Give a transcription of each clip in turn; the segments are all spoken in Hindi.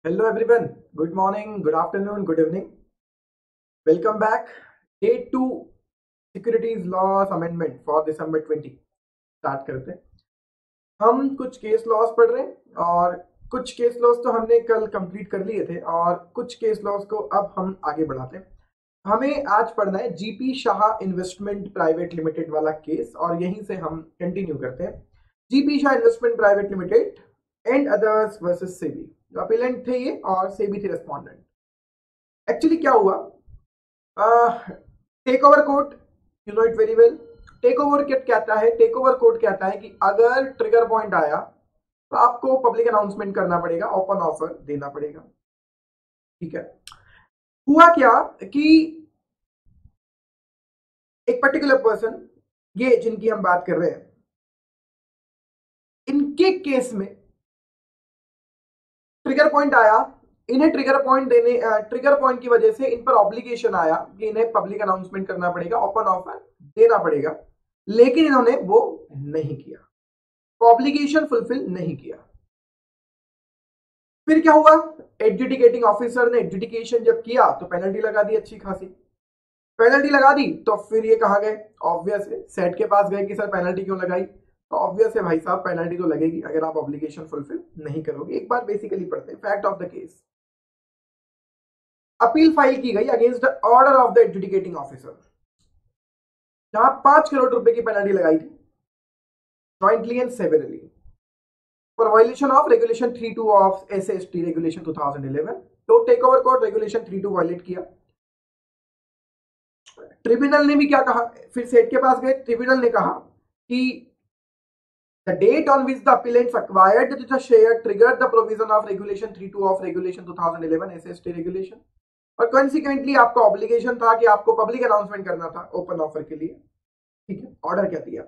Hello everyone. Good morning, good afternoon, good evening. Welcome back. Day 2 Securities Laws Amendment for December 20 start करते हैं। हम कुछ केस लॉस पढ़ रहे हैं और कुछ केस लॉस तो हमने कल कंप्लीट कर लिए थे और कुछ केस लॉस को अब हम आगे बढ़ाते हैं। हमें आज पढ़ना है GP Shah investment private limited वाला केस और यहीं से हम कंटिन्यू करते हैं। GP Shah investment private limited and others versus SEBI. जो अपीलेंट थे ये और सेबी थे रेस्पोंडेंट। एक्चुअली क्या हुआ, take over court, you know it very well. Take over क्या कहता है? टेक ओवर कोर्ट कहता है कि अगर ट्रिगर पॉइंट आया तो आपको पब्लिक अनाउंसमेंट करना पड़ेगा, ओपन ऑफर देना पड़ेगा। ठीक है। हुआ क्या कि एक पर्टिकुलर पर्सन, ये जिनकी हम बात कर रहे हैं, इनके केस में ट्रिगर पॉइंट आया। इन्हें ट्रिगर पॉइंट की वजह से इन पर ऑब्लिगेशन आया कि इन्हें पब्लिक अनाउंसमेंट करना पड़ेगा, ओपन ऑफर देना पड़ेगा, लेकिन इन्होंने वो नहीं किया, ऑब्लिगेशन फुलफिल नहीं किया। फिर क्या हुआ? एडजुडिकेटिंग ऑफिसर ने एडजुडिकेशन जब किया तो पेनल्टी लगा दी, अच्छी खासी पेनल्टी लगा दी। तो फिर ये कहा गए, ऑब्वियस है, सेट के पास गए कि सर पेनल्टी क्यों लगाई? तो ऑब्वियस है भाई साहब, पेनल्टी तो लगेगी अगर आप ऑब्लिगेशन फुलफिल नहीं करोगे। एक बार बेसिकली पढ़ते हैं fact of the case. Appeal file की गई against the order of the adjudicating officer, जहां 5 करोड़ रुपए की पेनल्टी लगाई थी, jointly and severally, for violation of regulation 32 of SST regulation 2011। तो take over court regulation 32 violate किया। ट्रिब्यूनल ने भी क्या कहा? फिर सेट के पास गए, ट्रिब्यूनल ने कहा कि the date on which the appellants acquired the share triggered the provision of regulation 32 of regulation 2011 SST regulation, और consequently आपका ऑब्लिगेशन था कि आपको पब्लिक अनाउंसमेंट करना था ओपन ऑफर के लिए। ठीक है, ऑर्डर क्या दिया?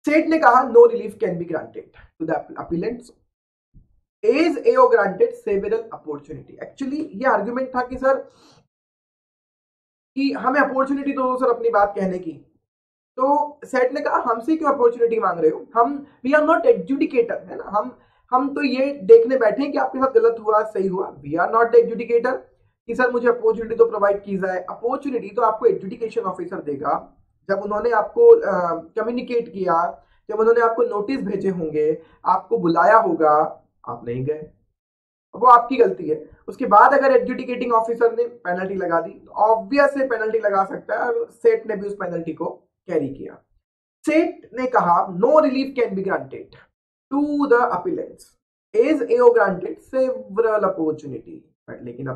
सेट ने कहा no relief can be granted to the appellants as AO granted several opportunity. Actually ये आर्गुमेंट था कि सर कि हमें अपॉर्चुनिटी दो सर अपनी बात कहने की। तो सेट ने कहा हमसे क्यों अपॉर्चुनिटी मांग रहे हो? हम वी आर नॉट एडजुडिकेटर, है ना। हम तो ये देखने बैठे हैं कि आपके साथ गलत हुआ सही हुआ। वी आर नॉट एडजुडिकेटर कि सर मुझे अपॉर्चुनिटी तो प्रोवाइड की जाए। अपॉर्चुनिटी तो आपको एडजुडिकेशन ऑफिसर देगा जब उन्होंने आपको कम्युनिकेट किया, जब उन्होंने आपको नोटिस भेजे होंगे, आपको बुलाया होगा, आप नहीं गए, वो आपकी गलती है। उसके बाद अगर एडजुडिकेटिंग ऑफिसर ने पेनल्टी लगा दी तो ऑब्वियस है पेनल्टी लगा सकता है, और सेट ने भी उस पेनल्टी को कैरी किया। सेट ने कहा no relief can be granted to the appellants as AO granted several opportunity, but लेकिन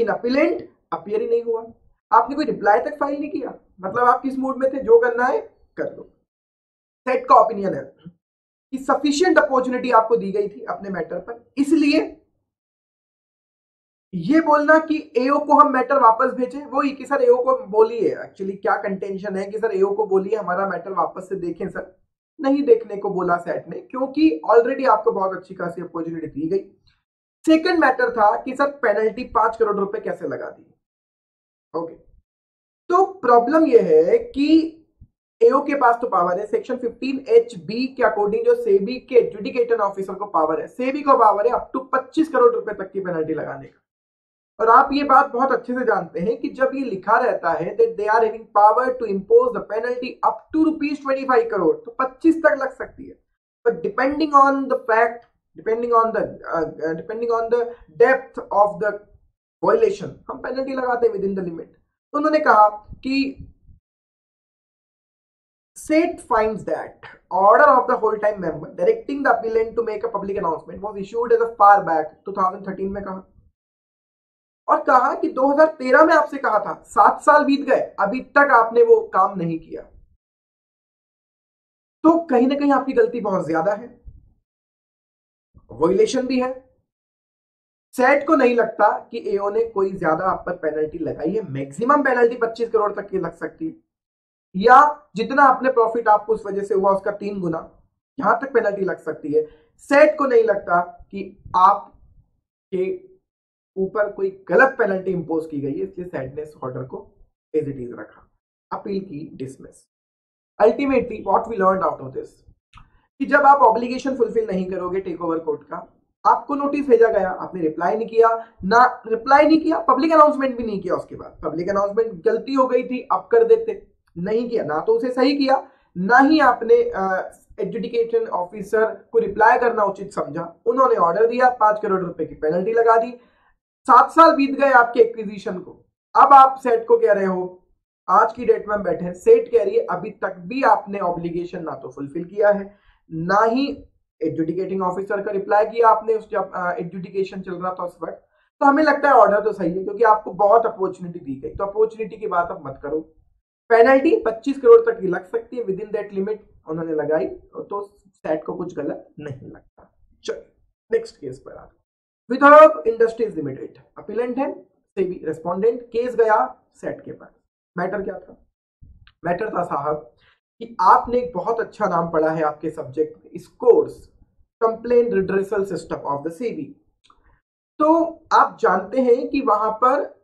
अपीलेंट अपीयर ही नहीं हुआ। आपने कोई रिप्लाई तक फाइल नहीं किया, मतलब आप किस मूड में थे? जो करना है कर लो। सेट का ओपिनियन है कि सफिशिएंट अपॉर्चुनिटी आपको दी गई थी अपने मैटर पर, इसलिए ये बोलना कि एओ को हम मैटर वापस भेजें, वो ही कि सर एओ को बोलिए, एक्चुअली क्या कंटेंशन है कि सर एओ को बोलिए हमारा मैटर वापस से देखें। सर नहीं देखने को बोला सेट ने, क्योंकि ऑलरेडी आपको बहुत अच्छी खासी अपॉर्चुनिटी दी गई। सेकंड मैटर था कि सर पेनल्टी 5 करोड़ रुपए कैसे लगा दी। ओके, तो प्रॉब्लम यह है कि एओ के पास तो पावर है सेक्शन 15H(b) के अकॉर्डिंग, जो सेबी के एडजुडिकेटिंग ऑफिसर को पावर है, सेबी को पावर है अप टू 25 करोड़ रुपए तक की पेनल्टी लगाने का। और आप ये बात बहुत अच्छे से जानते हैं कि जब ये लिखा रहता है that they are having power to impose the penalty up to ₹25 crore, तो 25 तक लग सकती है। But depending on the fact, depending on the depth of the violation, हम पेनल्टी लगाते हैं विद इन द लिमिट। तो उन्होंने कहा कि State finds that order of the whole time member directing the appellant to make a public announcement was issued as a far back 2013 में कहा, और कहा कि 2013 में आपसे कहा था, 7 साल बीत गए, अभी तक आपने वो काम नहीं किया। तो कहीं ना कहीं आपकी गलती बहुत ज्यादा है, वायलेशन भी है। सेट को नहीं लगता कि एओ ने कोई ज्यादा आप पर पेनल्टी लगाई है। मैक्सिमम पेनल्टी 25 करोड़ तक की लग सकती है, या जितना आपने प्रॉफिट आपको उस वजह से हुआ उसका 3 गुना, यहां तक पेनल्टी लग सकती है। सेट को नहीं लगता कि आपके ऊपर कोई गलत पेनल्टी इंपोज की गई है, इसलिए सेट ने इस ऑर्डर को एज इट इज रखा, अपील की dismiss. Ultimately what we learn out of this, कि जब आप ऑब्लिगेशन फुलफिल नहीं करोगे टेक ओवर कोर्ट का, आपको नोटिस भेजा गया, आपने रिप्लाई नहीं किया, ना रिप्लाई नहीं किया, पब्लिक अनाउंसमेंट भी नहीं किया। उसके बाद पब्लिक अनाउंसमेंट गलती हो गई थी, अब कर देते, नहीं किया, ना तो उसे सही किया, ना ही आपने एडजुडिकेशन ऑफिसर को रिप्लाई करना उचित समझा। उन्होंने ऑर्डर दिया, 5 करोड़ रुपए की पेनल्टी लगा दी। 7 साल बीत गए आपके एक्विजिशन को। अब आप सेट को कह रहे हो, आज की डेट में बैठे, सेट कह रही है अभी तक भी आपने ऑब्लिगेशन ना तो फुलफिल किया है, ना ही एडजुडिकेटिंग ऑफिसर का रिप्लाई किया आपने उस जब एडजुडिकेशन चल रहा था उस वक्त। तो हमें लगता है ऑर्डर तो सही है, क्योंकि आपको बहुत अपॉर्चुनिटी दी गई, तो अपॉर्चुनिटी की बात अब मत करो। पेनल्टी 25 करोड़ तक की लग सकती है, विद इन दैट लिमिट उन्होंने लगाई, तो सेट को कुछ गलत नहीं लगता। चलिए नेक्स्ट केस पर आते। विदर्भ इंडस्ट्रीज लिमिटेड अपीलेंट है, सेबी रेस्पोंडेंट, केस गया सेट के पास। मैटर क्या था? मैटर था साहब कि आपने एक बहुत अच्छा नाम पढ़ा है आपके सब्जेक्ट में, scores complain redressal system of the SEBI. तो आप जानते हैं कि वहां पर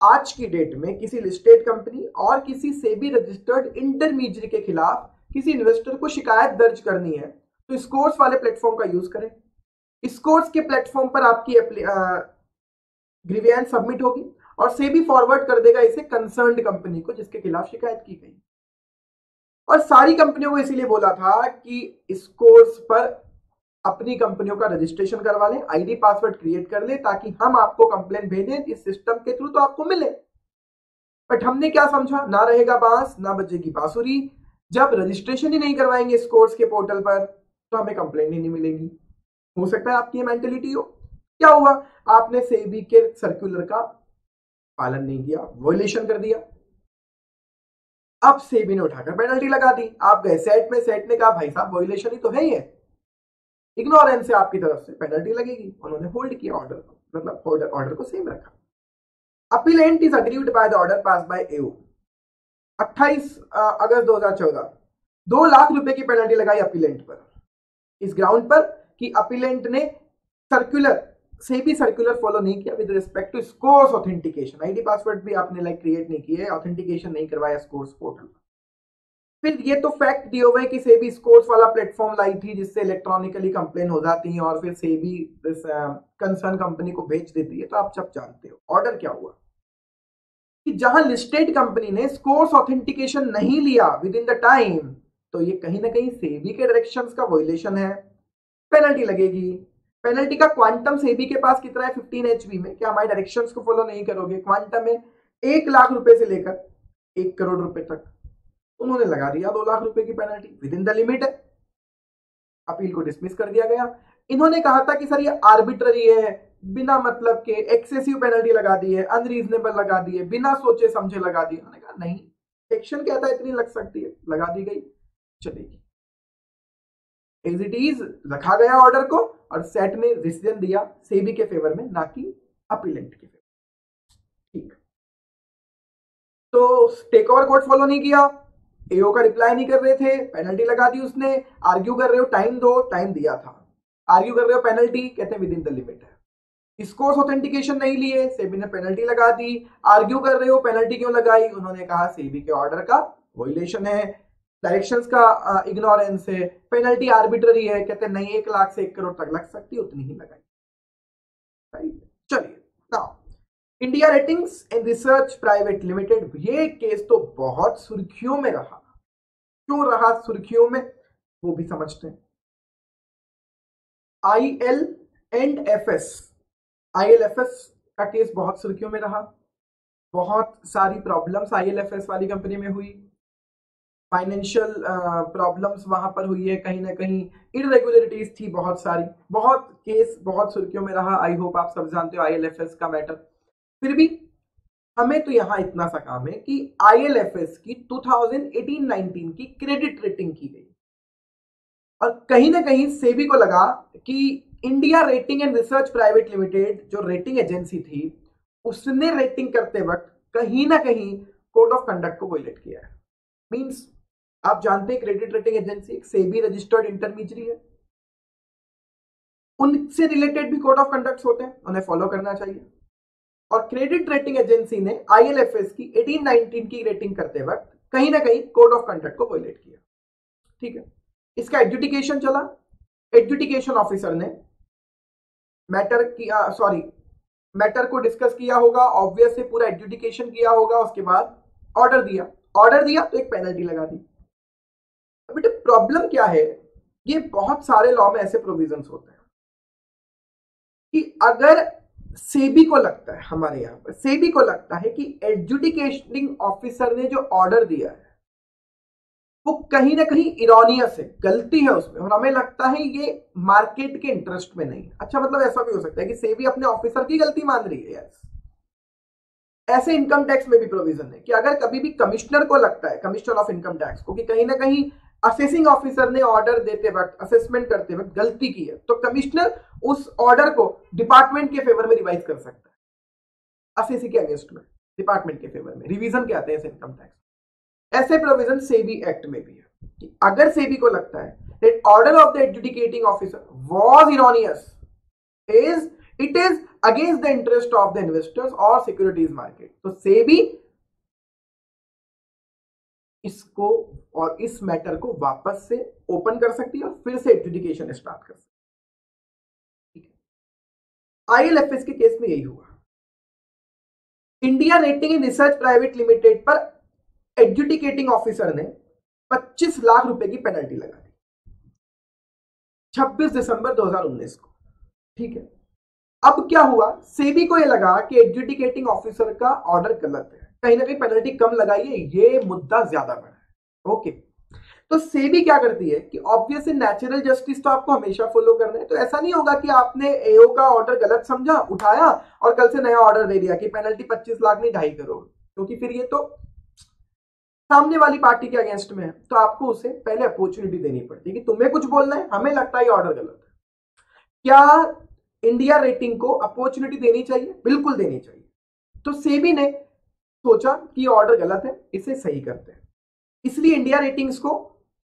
आज की डेट में किसी लिस्टेड कंपनी और किसी सेबी रजिस्टर्ड इंटरमीडिएट के खिलाफ किसी इन्वेस्टर को शिकायत दर्ज करनी है तो स्कोर्स वाले प्लेटफॉर्म का यूज करें। स्कोर्स के प्लेटफॉर्म पर आपकी ग्रीवियंस सबमिट होगी और सेबी फॉरवर्ड कर देगा इसे कंसर्न्ड कंपनी को जिसके खिलाफ शिकायत की गई। और सारी कंपनियों को इसीलिए बोला था कि स्कोर्स पर अपनी कंपनियों का रजिस्ट्रेशन करवा लें, आईडी पासवर्ड क्रिएट कर ले, ताकि हम आपको कंप्लेन भेजें इस सिस्टम के थ्रू तो आपको मिले। बट हमने क्या समझा, ना रहेगा बांस ना बजेगी बांसुरी। जब रजिस्ट्रेशन ही नहीं करवाएंगे स्कोर्स के पोर्टल पर तो हमें कंप्लेन ही नहीं मिलेगी। हो सकता है आपकी ये मेंटेलिटी हो। क्या हुआ, आपने सेबी के सर्कुलर का पालन नहीं किया, वॉयलेशन कर दिया। अब सेबी ने उठाकर पेनल्टी लगा दी। आप गए सेट में, सेट ने कहा भाई साहब वॉयलेशन ही तो है ये, इग्नोरेंस से आपकी तरफ से पेनल्टी लगेगी। उन्होंने होल्ड किया ऑर्डर को, मतलब ऑर्डर को सेम रखा। Appellate is aggrieved by the order pass by AO. 28 अगस्त 2014 2 लाख रुपए की पेनल्टी लगाई अपीलेंट पर, इस ग्राउंड पर कि अपीलेंट ने सर्कुलर सेबी सर्कुलर फॉलो नहीं किया with respect to scores authentication. ID password भी आपने क्रिएट नहीं किए, ऑथेंटिकेशन नहीं करवाया स्कोर्स पोर्टल। फिर ये तो फैक्ट दिए हुए कि सेबी स्कोर्स वाला प्लेटफॉर्म लाई थी जिससे इलेक्ट्रॉनिकली कंप्लेन हो जाती है और फिर सेबी कंसर्न कंपनी को भेज देती है। तो आप सब जानते हो ऑर्डर क्या हुआ कि जहां लिस्टेड कंपनी ने स्कोर्स ऑथेंटिकेशन नहीं लिया विद इन द टाइम, तो ये कहीं ना कहीं सेबी के डायरेक्शंस का वायलेशन है, पेनल्टी लगेगी। पेनल्टी का क्वांटम सेबी के पास कितना है, 15 एचबी में। क्या हमारे डायरेक्शंस को फॉलो नहीं करोगे, क्वांटम है 1 लाख रुपए से लेकर 1 करोड़ रुपए तक। उन्होंने लगा दिया 2 लाख रुपए की penalty, with in the limit है। अपील को डिसमिस कर दिया गया। इन्होंने कहा था कि सर ये आर्बिट्ररी है, बिना मतलब के एक्सेसिव पेनल्टी लगा दी है, अनरीजनेबल लगा दी है, बिना सोचे समझे लगा दी। उन्होंने कहा नहीं, सेक्शन कहता है इतनी लग सकती है, लगा दी गई, चलेगी। एज इट इज रखा गया ऑर्डर को और सेट ने डिसीजन दिया सेबी के फेवर में, ना कि अपीलेंट के फेवर। ठीक, तो टेक ओवर कोड फॉलो नहीं किया, एओ का रिप्लाई नहीं कर रहे थे, पेनल्टी लगा दी उसने। आर्ग्यू कर रहे हो टाइम दो, टाइम दिया था। आर्ग्यू कर रहे हो पेनल्टी, कहते हैं विद इन द लिमिट है। स्कोर्स ऑथेंटिकेशन नहीं लिए, सेबी ने पेनल्टी लगा दी। आर्ग्यू कर रहे हो पेनल्टी क्यों लगाई, उन्होंने कहा सेबी के ऑर्डर का वायलेशन है, डायरेक्शंस का इग्नोरेंस है, पेनल्टी आर्बिट्ररी है, कहते हैं नहीं 1 लाख से 1 करोड़ तक लग सकती है, उतनी ही लगाई। चलिए now India ratings and research private limited, ये केस तो बहुत सुर्खियों में रहा। क्यों रहा सुर्खियों में, वो भी समझते हैं। आईएलएफएस का केस बहुत सुर्खियों में रहा। बहुत सारी प्रॉब्लम्स आईएलएफएस वाली कंपनी में हुई, फाइनेंशियल प्रॉब्लम्स वहां पर हुई है, कहीं ना कहीं इरेगुलरिटीज थी बहुत सारी, बहुत केस बहुत सुर्खियों में रहा। आई होप आप सब जानते हो आईएलएफएस का मैटर। फिर भी हमें तो यहां इतना सा काम है कि आईएलएफएस की 2018-19 की क्रेडिट रेटिंग की गई और कहीं ना कहीं सेबी को लगा कि India rating and research private limited जो रेटिंग एजेंसी थी, उसने रेटिंग करते वक्त कहीं ना कहीं कोड ऑफ कंडक्ट को वायलेट किया है। मींस आप जानते हैं क्रेडिट रेटिंग एजेंसी एक सेबी रजिस्टर्ड इंटरमीडिएट है, उनसे रिलेटेड भी कोड ऑफ कंडक्ट होते हैं, उन्हें फॉलो करना चाहिए। और क्रेडिट रेटिंग एजेंसी ने आईएलएफएस की 18-19 की रेटिंग करते वक्त कहीं ना कहीं कोड ऑफ कंडक्ट को वायलेट किया। ठीक है, इसका एडजुडिकेशन चला। एडजुडिकेशन ऑफिसर ने मैटर किया, सॉरी मैटर को डिस्कस किया होगा, ऑब्वियस से पूरा एडजुडिकेशन किया होगा, उसके बाद ऑर्डर दिया, ऑर्डर दिया तो एक पेनल्टी लगा दी। बेटे प्रॉब्लम क्या है, ये बहुत सारे लॉ में ऐसे प्रोविजंस होते हैं कि अगर सेबी को लगता है, हमारे यहां पर सेबी को लगता है कि एडजुडिकेटिंग ऑफिसर ने जो ऑर्डर दिया है वो कहीं ना कहीं इरोनियस है, गलती है उसमें, और हमें लगता है ये मार्केट के इंटरेस्ट में नहीं। अच्छा, मतलब ऐसा भी हो सकता है कि सेबी अपने ऑफिसर की गलती मान रही है। यस, ऐसे इनकम टैक्स में भी प्रोविजन है कि अगर कभी भी कमिश्नर को लगता है, कमिश्नर ऑफ इनकम टैक्स को, कि कहीं ना कहीं असेसिंग ऑफिसर ने ऑर्डर देते वक्त, असेसमेंट करते वक्त गलती की है, तो कमिश्नर उस ऑर्डर को डिपार्टमेंट के फेवर में रिवाइज कर सकता है, असेसी के अगेंस्ट में डिपार्टमेंट के फेवर में रिवीजन कहते हैं इनकम टैक्स। ऐसे प्रोविजन सेबी एक्ट में भी है कि अगर सेबी को लगता है that order of the adjudicating officer was erroneous, it is against the interest of the investors or securities market, तो सेबी इसको और इस मैटर को वापस से ओपन कर सकती है और फिर से एडजुडिकेशन स्टार्ट कर सकती है। आईएलएफएस के केस में यही हुआ। India rating and research private limited पर एडजुडिकेटिंग ऑफिसर ने 25 लाख रुपए की पेनल्टी लगा दी 26 दिसंबर 2019 को। ठीक है, अब क्या हुआ, सेबी को यह लगा कि एडजुडिकेटिंग ऑफिसर का ऑर्डर गलत है, कहीं ना कहीं पेनल्टी कम लगाइए, ये मुद्दा ज्यादा बड़ा है। ओके, तो सेबी क्या करती है कि ऑब्वियसली नेचुरल जस्टिस तो आपको हमेशा फॉलो करना है, तो ऐसा नहीं होगा कि आपने एओ का ऑर्डर गलत समझा, उठाया और कल से नया ऑर्डर दे दिया कि पेनल्टी 25 लाख नहीं 2.5 करोड़, क्योंकि फिर ये तो सामने वाली पार्टी के अगेंस्ट में है, तो आपको उसे पहले अपॉर्चुनिटी देनी पड़ती है कि तुम्हें कुछ बोलना है, हमें लगता है ये ऑर्डर गलत है। क्या इंडिया रेटिंग को अपॉर्चुनिटी देनी चाहिए? बिल्कुल देनी चाहिए। तो सेबी ने सोचा कि ऑर्डर गलत है, इसे सही करते हैं, इसलिए इंडिया रेटिंग्स को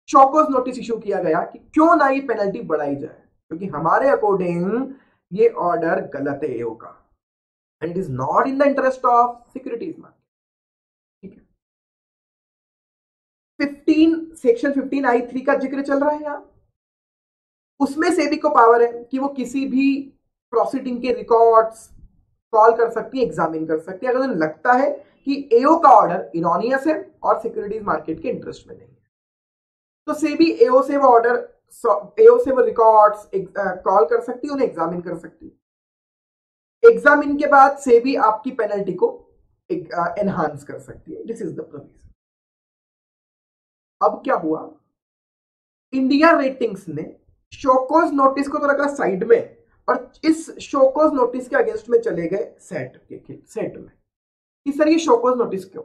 शॉकॉज नोटिस इशू किया गया कि क्यों ना ये पेनल्टी बढ़ाई जाए, क्योंकि हमारे अकॉर्डिंग ये ऑर्डर गलत है एओ का, and it is not in the interest of securities market. ठीक है, सेक्शन 15I3 का जिक्र चल रहा है यहां, उसमें सेबी को पावर है कि वो किसी भी प्रोसीडिंग के रिकॉर्ड्स कॉल कर सकती है, एग्जामिन कर सकती है, अगर उन्हें लगता है कि एओ का ऑर्डर इरोनियस है और सिक्योरिटीज मार्केट के इंटरेस्ट में नहीं है, तो सेबी एओ से वो ऑर्डर, एओ से वो रिकॉर्ड्स कॉल कर सकती है, उन्हें एग्जामिन कर सकती है। एग्जामिन के बाद सेबी आपकी पेनल्टी को एनहांस कर सकती है। This is the provision. अब क्या हुआ, इंडिया रेटिंग्स ने शोकॉज नोटिस को तो रखा साइड में, और इस शोकॉज नोटिस के अगेंस्ट में चले गए सेट में कि सर ये शोकॉज नोटिस क्यों,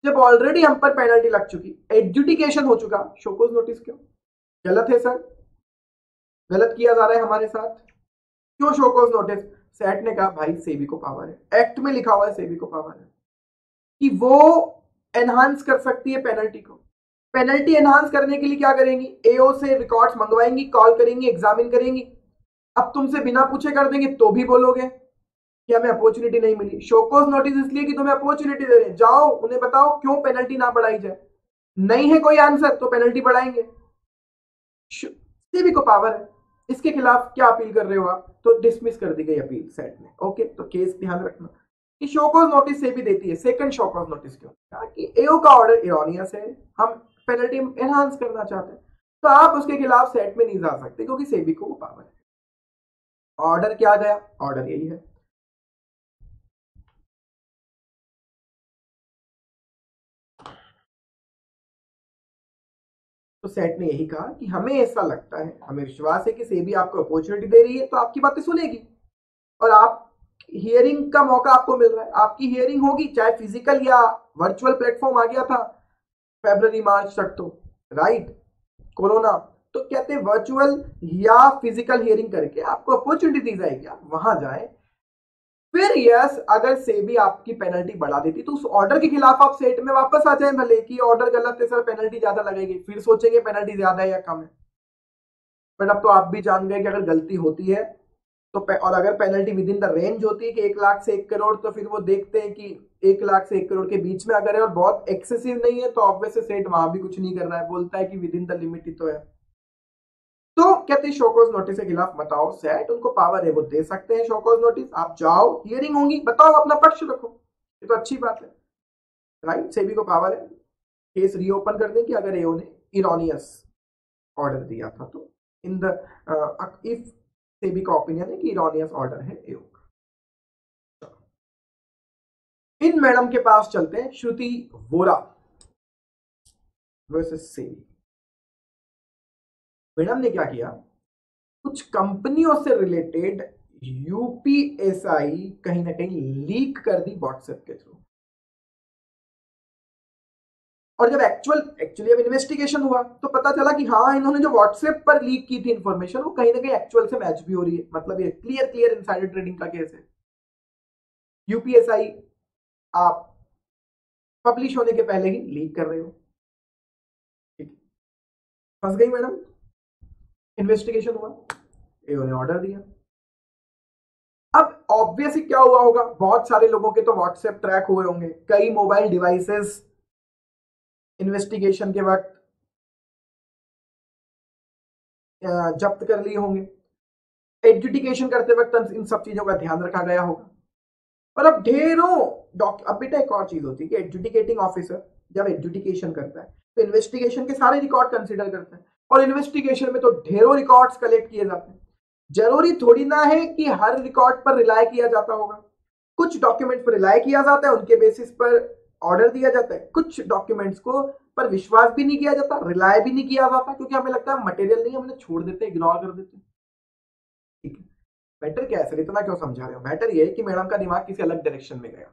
जब ऑलरेडी हम पर पेनल्टी लग चुकी, एडजुडिकेशन हो चुका, शोकॉज नोटिस क्यों? गलत है सर, गलत किया जा रहा है हमारे साथ, क्यों शोकॉज नोटिस? सेट ने कहा भाई सेबी को पावर है, एक्ट में लिखा हुआ है सेबी को पावर है कि वो एनहांस कर सकती है पेनल्टी को। पेनल्टी एनहांस करने के लिए क्या करेंगी, एओ से रिकॉर्ड्स मंगवाएंगी, कॉल करेंगी, एग्जामिन करेंगी। अब तुमसे बिना पूछे कर देंगे तो भी बोलोगे कि हमें अपॉर्चुनिटी नहीं मिली। शोकॉज नोटिस इसलिए कि तुम्हें अपॉर्चुनिटी दे रहे हैं, जाओ उन्हें बताओ क्यों पेनल्टी ना बढ़ाई जाए, नहीं है कोई आंसर तो पेनल्टी बढ़ाएंगे। सेबी को पावर है, इसके खिलाफ क्या अपील कर रहे हो आप? तो डिसमिस कर दी गई अपील सेट ने। ओके, तो केस ध्यान रखना कि शोकॉज नोटिस सेबी देती है। सेकंड शोकॉज नोटिस क्यों? कि एओ का ऑर्डर इरोनियस है, हम पेनल्टी एनहांस करना चाहते हैं, तो आप उसके खिलाफ सेट में नहीं जा सकते क्योंकि सेबी को वो पावर है। ऑर्डर क्या गया? ऑर्डर यही है। तो सेट ने यही कहा कि हमें ऐसा लगता है, हमें विश्वास है कि सेबी आपको अपॉर्चुनिटी दे रही है तो आपकी बातें सुनेगी, और आप हियरिंग का मौका आपको मिल रहा है, आपकी हियरिंग होगी, चाहे फिजिकल या वर्चुअल प्लेटफॉर्म आ गया था फरवरी मार्च तक, तो राइट कोरोना, तो कहते हैं वर्चुअल या फिजिकल हियरिंग करके आपको अपॉर्चुनिटी दी जाएगी, आप वहां जाए। फिर यस, अगर सेबी आपकी पेनल्टी बढ़ा देती तो उस ऑर्डर के खिलाफ आप सेट में वापस आ जाए, भले कि ऑर्डर गलत है सर, पेनल्टी ज्यादा लगेगी, फिर सोचेंगे पेनल्टी ज्यादा है या कम है। बट अब तो आप भी जान गए कि अगर गलती होती है तो और अगर penalty with in the range होती है कि 1 लाख से 1 करोड़, तो फिर वो देखते हैं कि 1 लाख से 1 करोड़ के बीच में अगर है और बहुत एक्सेसिव नहीं है, तो ऑब्वियसली सेट वहां भी कुछ नहीं कर रहा है, बोलता है कि विद इन द लिमिट ही तो है। तो कहते हैं शोकॉज नोटिस के खिलाफ बताओ, सेट उनको पावर है, वो दे सकते हैं शोकॉज नोटिस, आप जाओ, हियरिंग होंगी, बताओ, अपना पक्ष रखो, ये तो अच्छी बात है, राइट। सेबी को पावर है केस रीओपन करने की अगर एओ ने इरोनियस ऑर्डर दिया था तो, इन द इफ सेबी का ओपिनियन है कि इरोनियस ऑर्डर है एओ का। इन मैडम के पास चलते हैं, श्रुति वोरा वर्सेस सेबी। मैडम ने क्या किया, कुछ कंपनियों से रिलेटेड यूपीएसआई कहीं ना कहीं लीक कर दी व्हाट्सएप के थ्रू, और जब एक्चुअली अब इन्वेस्टिगेशन हुआ तो पता चला कि हाँ, इन्होंने जो व्हाट्सएप पर लीक की थी इंफॉर्मेशन वो कहीं ना कहीं एक्चुअल से मैच भी हो रही है, मतलब ये क्लियर इनसाइडर ट्रेडिंग का केस है। यूपीएसआई आप पब्लिश होने के पहले ही लीक कर रहे हो, ठीक है, फंस गई मैडम। इन्वेस्टिगेशन हुआ, एओ ने ऑर्डर दिया। अब ऑब्वियसली क्या हुआ होगा, बहुत सारे लोगों के तो व्हाट्सएप ट्रैक हुए होंगे, कई मोबाइल डिवाइसेस इन्वेस्टिगेशन के वक्त जब्त कर लिए होंगे, एडजुडिकेशन करते वक्त इन सब चीजों का ध्यान रखा गया होगा। और अब अब बेटा एक और चीज होती है कि एडजुडिकेटिंग ऑफिसर जब एडजुडिकेशन करता है तो इन्वेस्टिगेशन के सारे रिकॉर्ड कंसीडर करता है, और इन्वेस्टिगेशन में तो ढेरों रिकॉर्ड्स कलेक्ट किए जाते हैं। जरूरी थोड़ी ना है कि हर रिकॉर्ड पर रिलाय किया जाता होगा, कुछ डॉक्यूमेंट्स पर रिलाय किया जाता है, उनके बेसिस पर ऑर्डर दिया जाता है, कुछ डॉक्यूमेंट्स को पर विश्वास भी नहीं किया जाता, रिलाय भी नहीं किया जाता, क्योंकि हमें लगता है मटेरियल नहीं, हमने छोड़ देते, इग्नोर कर देते। ठीक है, मैटर क्या है सर, इतना क्यों समझा रहे हो? मैटर ये है कि मैडम का दिमाग किसी अलग डायरेक्शन में गया,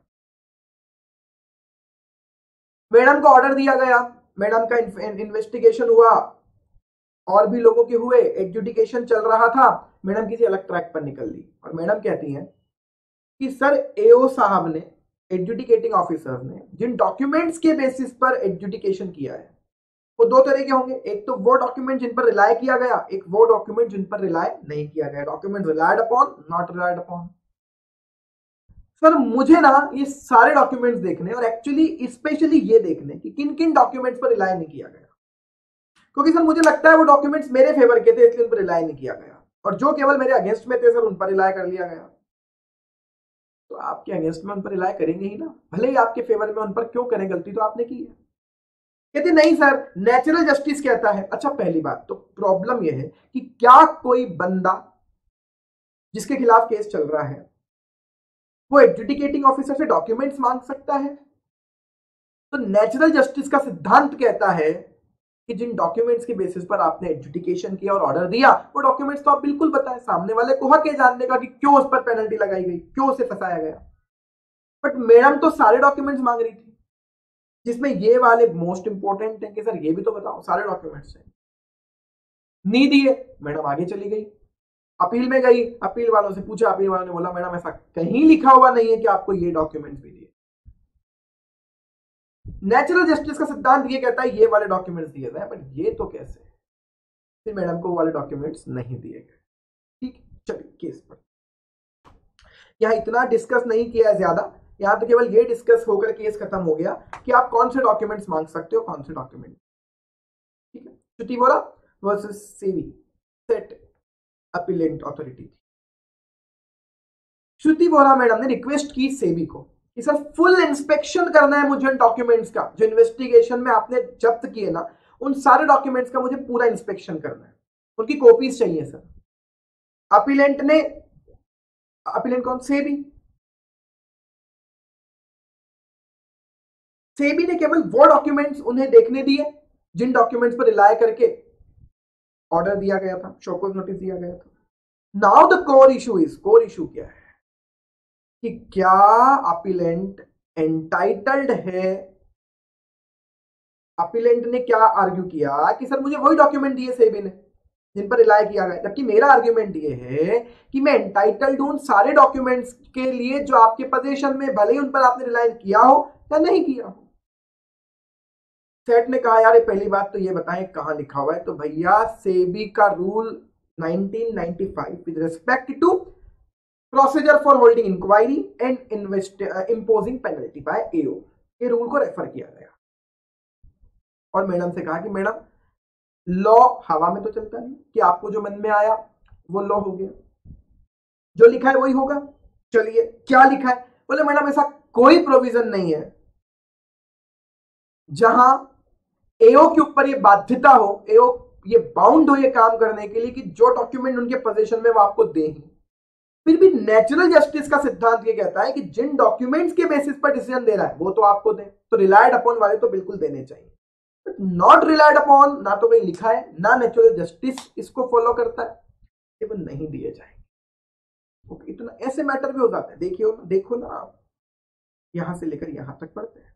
मैडम को ऑर्डर दिया गया, मैडम का इन्वेस्टिगेशन हुआ, और भी लोगों के हुए, एडजुडिकेशन चल रहा था, मैडम किसी अलग ट्रैक पर निकल ली, और मैडम कहती हैं कि सर एओ साहब ने, एडजुडिकेटिंग ऑफिसर्स ने जिन डॉक्यूमेंट्स के बेसिस पर एडजुडिकेशन किया है वो दो तरह के होंगे, एक तो वो डॉक्यूमेंट जिन पर रिलाय किया गया, एक वो डॉक्यूमेंट जिन पर रिलाय नहीं किया गया, document relied upon, not relied upon. Sir मुझे ना ये सारे डॉक्यूमेंट्स देखने, और एक्चुअली स्पेशली ये देखने कि किन किन डॉक्यूमेंट्स पर रिलाय नहीं किया गया, क्योंकि सर मुझे लगता है वो डॉक्यूमेंट्स मेरे फेवर के थे इसलिए उन पर रिलाय नहीं किया गया, और जो केवल मेरे अगेंस्ट में थे सर उन पर रिलाय कर लिया गया। तो आपके अगेंस्ट में उन पर रिलाय करेंगे ही ना, भले ही आपके फेवर में उन पर क्यों करें, गलती तो आपने की है। कहते नहीं सर, नेचुरल जस्टिस कहता है। अच्छा, पहली बात तो प्रॉब्लम यह है कि क्या कोई बंदा जिसके खिलाफ केस चल रहा है वो एडजुडिकेटिंग ऑफिसर से डॉक्यूमेंट्स मांग सकता है? तो नेचुरल जस्टिस का सिद्धांत कहता है कि जिन डॉक्यूमेंट्स के बेसिस पर आपने एडजुडिकेशन किया और ऑर्डर दिया वो डॉक्यूमेंट्स तो आप बिल्कुल बताएं, सामने वाले को हक है जानने का कि क्यों उस पर पेनल्टी लगाई गई, क्यों उसे फंसाया गया। बट मैडम तो सारे डॉक्यूमेंट्स मांग रही थी, जिसमें ये वाले मोस्ट इंपॉर्टेंट है कि सर ये भी तो बताओ सारे डॉक्यूमेंट्स है, नहीं दिए, मैडम आगे चली गई, अपील में गई, अपील वालों से पूछा, अपील वालों ने बोला मैडम ऐसा कहीं लिखा हुआ नहीं है कि आपको ये डॉक्यूमेंट्स भी दिए। नेचुरल जस्टिस का सिद्धांत ये कहता है ये वाले डॉक्यूमेंट्स दिए गए, बट ये तो कैसे, फिर मैडम को वाले डॉक्यूमेंट्स नहीं दिए गए। ठीक, चलिए केस पर यहां इतना डिस्कस नहीं किया है ज्यादा, यहां तो केवल ये डिस्कस होकर केस खत्म हो गया कि आप कौन से डॉक्यूमेंट्स मांग सकते हो, कौन से डॉक्यूमेंट। ठीक है, Shruti Vora versus SEBI, SAT appellant authority. Shruti Vora madam ने रिक्वेस्ट की सेबी को कि सर फुल इंस्पेक्शन करना है मुझे डॉक्यूमेंट्स का, जो इन्वेस्टिगेशन में आपने जब्त किए ना उन सारे डॉक्यूमेंट्स का मुझे पूरा इंस्पेक्शन करना है, उनकी कॉपीज चाहिए सर। अपीलेंट ने, अपीलेंट कौन, सेबी, सेबी ने केवल वो डॉक्यूमेंट्स उन्हें देखने दिए जिन डॉक्यूमेंट्स पर रिलाय करके ऑर्डर दिया गया था, शोकॉज नोटिस दिया गया था। Now the core issue is, core issue क्या है कि क्या अपीलेंट एंटाइटल्ड है, अपीलेंट ने क्या आर्ग्यू किया कि सर मुझे वही डॉक्यूमेंट दिए सेबी ने जिन पर रिलाय किया गया, जबकि मेरा आर्ग्यूमेंट ये है कि मैं एंटाइटल्ड हूं सारे डॉक्यूमेंट्स के लिए जो आपके पोजीशन में, भले ही उन पर आपने रिलाय किया हो या नहीं किया हो। सेट ने कहा यार पहली बात तो ये बताएं कहां लिखा हुआ है, तो भैया सेबी का rule 1995 with respect to procedure for holding inquiry and imposing penalty by AO, ये रूल को रेफर किया गया, और मैडम से कहा कि मैडम लॉ हवा में तो चलता नहीं कि आपको जो मन में आया वो लॉ हो गया, जो लिखा है वही होगा। चलिए क्या लिखा है, बोले मैडम ऐसा कोई प्रोविजन नहीं है जहां एओ के ऊपर ये बाध्यता हो, एओ ये बाउंड हो ये काम करने के लिए कि जो डॉक्यूमेंट उनके पोजीशन में वो आपको दे ही। फिर भी नेचुरल जस्टिस का सिद्धांत ये कहता है कि जिन डॉक्यूमेंट्स के बेसिस पर डिसीजन दे रहा है वो तो आपको दे, तो रिलायड अपॉन वाले तो बिल्कुल देने चाहिए, बट नॉट रिलायड अपॉन, ना तो कहीं लिखा है ना नेचुरल जस्टिस इसको फॉलो करता है, ये वो नहीं दिए जाएंगे। ओके, इतना ऐसे मैटर भी हो जाते हैं, देखो ना आप यहां से लेकर यहां तक पढ़ते हैं,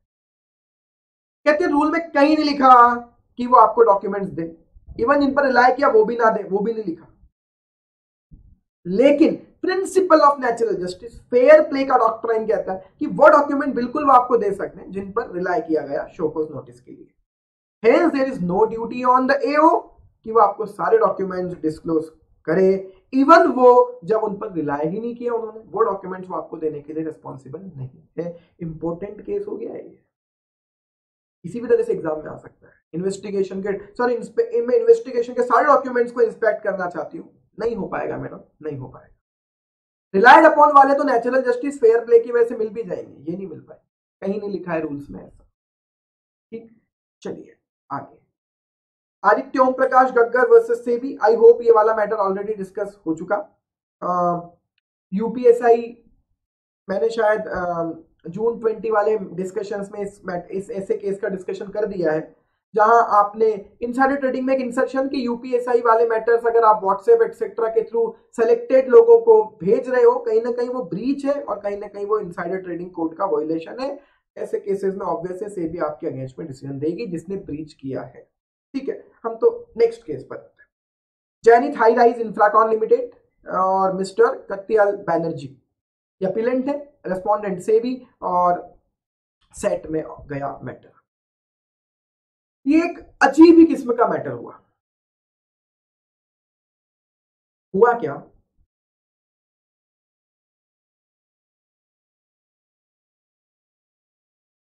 कहते हैं रूल में कहीं नहीं लिखा कि वो आपको डॉक्यूमेंट्स दे, इवन जिन पर रिलाय किया वो भी ना दे, वो भी नहीं लिखा। लेकिन principle of natural justice fair play का डॉक्ट्राइन कहता है कि वो डॉक्यूमेंट बिल्कुल वो आपको दे सकते हैं जिन पर रिलाय किया गया शोकॉज नोटिस के लिए। Hence there is no duty on the AO कि वो आपको सारे डॉक्यूमेंट्स डिस्क्लोज करे, इवन वो जब उन पर रिलाय ही नहीं किया उन्होंने, वो डॉक्यूमेंट्स वो आपको देने के लिए रिस्पॉन्सिबल नहीं है। इंपॉर्टेंट केस हो गया है ये, किसी भी तरह से एग्जाम में आ सकता है। इन्वेस्टिगेशन के मैं इन्वेस्टिगेशन के सारे डॉक्यूमेंट्स को इंस्पेक्ट करना चाहती हूँ, नहीं हो पाएगा मैडम, नहीं हो पाएगा। रिलायड अपॉन वाले तो नेचुरल जस्टिस फेयर प्ले की वजह से मिल भी जाएंगे, ये नहीं मिल पाए, कहीं नहीं लिखा है रूल्स में ऐसा। ठीक, चलिए आगे। Aditya Om Prakash Gaggar versus SEBI, I hope ये वाला मैटर ऑलरेडी डिस्कस हो चुका। यूपीएसआई मैंने शायद जून 20 वाले डिस्कशंस में इस ऐसे केस का डिस्कशन कर दिया है, जहां आपने इनसाइडर ट्रेडिंग में एक इंसर्शन की यूपीएसआई वाले मैटर्स अगर आप व्हाट्सएप एक्सेट्रा के थ्रू सेलेक्टेड लोगों को भेज रहे हो, कहीं ना कहीं वो ब्रीच है और कहीं ना कहीं वो इनसाइडर ट्रेडिंग कोड का वायलेशन है। ऐसे केसेस में ऑब्वियस है सेबी आपके अगेंस्ट में डिसीजन देगी जिसने ब्रीच किया है। ठीक है, हम तो नेक्स्ट केस पर। Zenith high rise Infracon limited और मिस्टर कत्याल बैनर्जी, ये अपीलेंट है, रेस्पोंडेंट सेबी और सेट में गया मैटर। ये एक अजीब ही किस्म का मैटर हुआ क्या,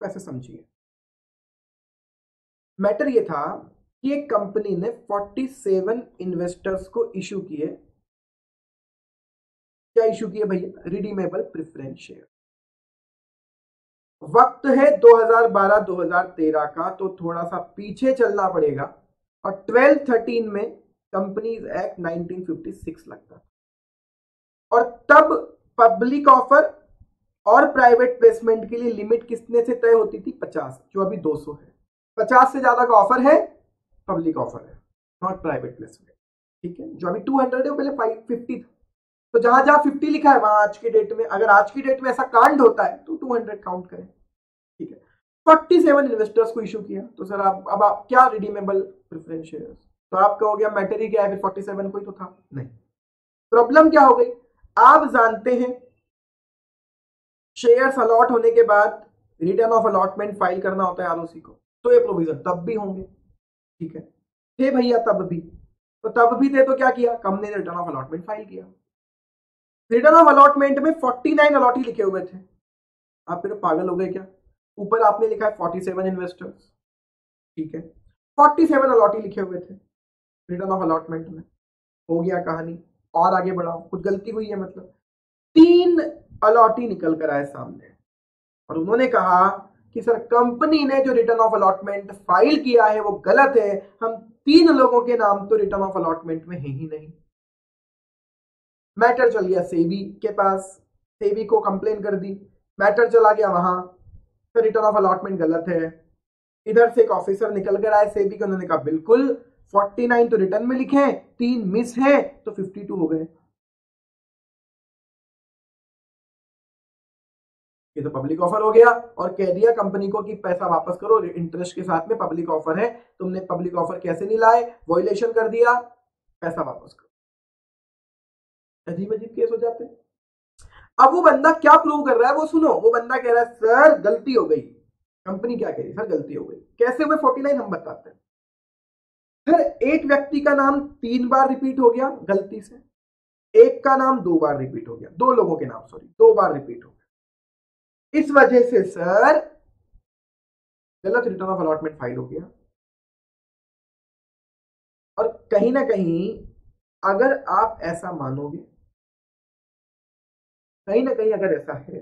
कैसे समझिए। मैटर ये था कि एक कंपनी ने 47 इन्वेस्टर्स को इशू किए, क्या इशू किए भैया, रिडीमेबल प्रेफरेंस शेयर। वक्त है 2012-2013 का, तो थोड़ा सा पीछे चलना पड़ेगा, और 12-13 में कंपनीज एक्ट 1956 लगता था, और तब पब्लिक ऑफर और प्राइवेट प्लेसमेंट के लिए लिमिट कितने से तय होती थी, 50, जो अभी 200 है। 50 से ज्यादा का ऑफर है पब्लिक ऑफर है, नॉट प्राइवेट प्लेसमेंट। ठीक है, जो अभी 200 है, पहले 550 था। तो जहां जहां 50 लिखा है वहां आज की डेट में, अगर आज की डेट में ऐसा कांड होता है तो 200 काउंट करें। ठीक है, 47 इन्वेस्टर्स को इशू किया, तो सर अब आप क्या रिडीमेबल प्रेफरेंस शेयर्स, तो आप कहोगे मैटर ही क्या है, फिर 47 कोई तो था नहीं। प्रॉब्लम क्या हो गई, आप जानते हैं शेयर्स अलॉट होने के बाद रिटर्न ऑफ अलॉटमेंट फाइल करना होता है आरओसी को, तो ये प्रोविजन तब भी होंगे। ठीक है, थे भैया तब भी, तो तब भी थे तो क्या किया, कंपनी ने रिटर्न ऑफ अलॉटमेंट फाइल किया। रिटर्न ऑफ अलॉटमेंट में 49 अलॉटी लिखे हुए थे, आप फिर पागल हो गए क्या, ऊपर आपने लिखा है 47 इन्वेस्टर्स। ठीक है, 47 अलॉटी लिखे हुए थे रिटर्न ऑफ अलॉटमेंट में, हो गया कहानी, और आगे बढ़ाओ, कुछ गलती हुई है मतलब। 3 अलॉटी निकल कर आए सामने, और उन्होंने कहा कि सर कंपनी ने जो रिटर्न ऑफ अलॉटमेंट फाइल किया है वो गलत है, हम 3 लोगों के नाम तो रिटर्न ऑफ अलॉटमेंट में है ही नहीं। मैटर चल गया सेबी के पास, सेबी को कंप्लेन कर दी, मैटर चला गया वहां, फिर रिटर्न ऑफ अलॉटमेंट गलत है। इधर से एक ऑफिसर निकल कर आए सेबी के, उन्होंने कहा बिल्कुल 49 तो रिटर्न में लिखे, 3 मिस है, तो 52 हो गए। ये तो पब्लिक ऑफर हो गया, और कह दिया कंपनी को कि पैसा वापस करो, इंटरेस्ट के साथ में पब्लिक ऑफर है, तुमने पब्लिक ऑफर कैसे नहीं लाए, वॉयलेशन कर दिया, पैसा वापस करो। अजीब अजीब केस हो जाते हैं। अब वो बंदा क्या प्रूव कर रहा है वो सुनो, वो बंदा कह रहा है सर गलती हो गई, कंपनी क्या कह रही सर गलती हो गई, कैसे हुए 49 हम बताते हैं। फिर एक व्यक्ति का नाम 3 बार रिपीट हो गया गलती से, एक का नाम 2 बार रिपीट हो गया, 2 लोगों के नाम सॉरी 2 बार रिपीट हो गया, इस वजह से सर गलत रिटर्न ऑफ अलॉटमेंट फाइल हो गया। और कहीं ना कहीं अगर आप ऐसा मानोगे, कहीं ना कहीं अगर ऐसा है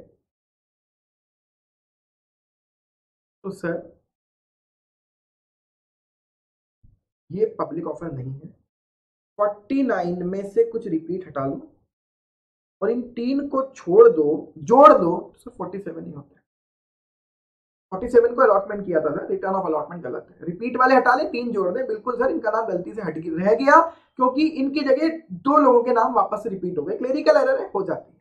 तो सर ये पब्लिक ऑफर नहीं है। 49 में से कुछ रिपीट हटा लो और इन 3 को छोड़ दो, जोड़ दो तो सिर्फ 47 ही होता है। 47 को अलॉटमेंट किया था सर, रिटर्न ऑफ अलॉटमेंट गलत है। रिपीट वाले हटा ले, 3 जोड़ दे। बिल्कुल सर, इनका नाम गलती से हट रह गया क्योंकि इनकी जगह 2 लोगों के नाम वापस से रिपीट हो गए। क्लेरिकल एरर है, हो जाती है,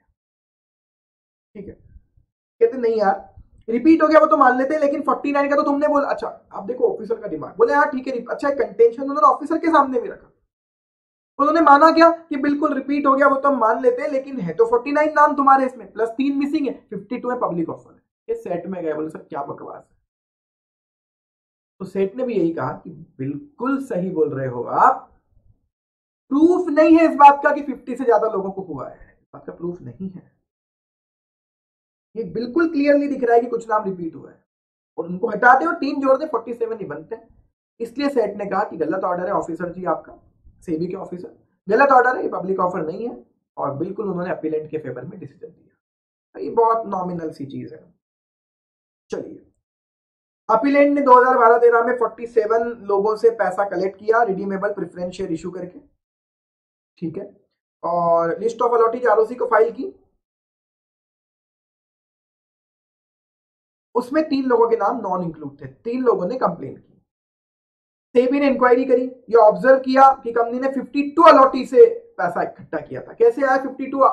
ठीक है। कहते नहीं यार रिपीट हो गया वो तो मान लेते हैं, लेकिन 49 का तो तुमने बोला। अच्छा अब देखो ऑफिसर का दिमाग, बोले यार ठीक है। अच्छा कंटेंशन उन्होंने ऑफिसर के सामने भी रखा, उन्होंने माना क्या कि बिल्कुल रिपीट हो गया वो तो हम मान लेते हैं, लेकिन है तो 49 नाम तुम्हारे इसमें, प्लस 3 मिसिंग है, 52 है पब्लिक ऑफर है। ये सेट में गए, बोले सर क्या बकवास है। तो सेट ने भी यही कहा कि बिल्कुल सही बोल रहे हो आप, प्रूफ नहीं है इस बात का कि 50 से ज्यादा लोगों को हुआ है, इस बात का प्रूफ नहीं है। ये बिल्कुल क्लियरली दिख रहा है कि कुछ नाम रिपीट हुआ है और उनको हटा दे और 3 जोड़ दे, 47 ही बनते हैं। इसलिए सेट ने कहा कि गलत ऑर्डर है ऑफिसर जी आपका, सेबी के ऑफिसर, गलत ऑर्डर है, ये पब्लिक ऑफर नहीं है। और बिल्कुल उन्होंने अपीलेंट के फेवर में डिसीजन दिया। ये बहुत नॉमिनल सी चीज है। चलिए, अपीलेंट ने 2012-13 में 47 लोगों से पैसा कलेक्ट किया रिडीमेबल प्रेफरेंस शेयर इशू करके, ठीक है। और लिस्ट ऑफ अलॉटीज आरओसी को फाइल की, उसमें 3 लोगों के नाम नॉन इंक्लूड थे। 3 लोगों ने कंप्लेन की, सेबी ने इंक्वायरी करी, ये ऑब्जर्व किया कि कंपनी ने 52 अलॉटी से पैसा इकट्ठा किया था। कैसे आया 52?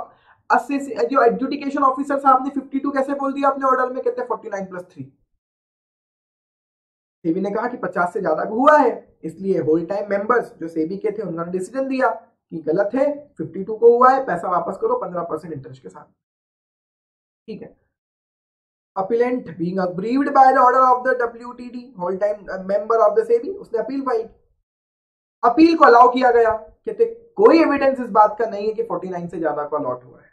80 से जो एडजुडिकेशन ऑफिसर साहब ने 52 कैसे बोल दिया अपने ऑर्डर में? कहते 49 + 3। सेबी ने कहा कि 50 से ज्यादा हुआ है, इसलिए होल टाइम मेंबर्स जो सेबी के थे उन्होंने डिसीजन दिया कि गलत है, 52 को हुआ है, पैसा वापस करो 15% इंटरेस्ट के साथ, ठीक है। Appellant being aggrieved by the order of the WTD whole time member of the SEBI, उसने अपील फाइल, अपील को अलाउ किया गया। कहते कोई एविडेंस इस बात का नहीं है कि 49 से ज्यादा को अलॉट हुआ है,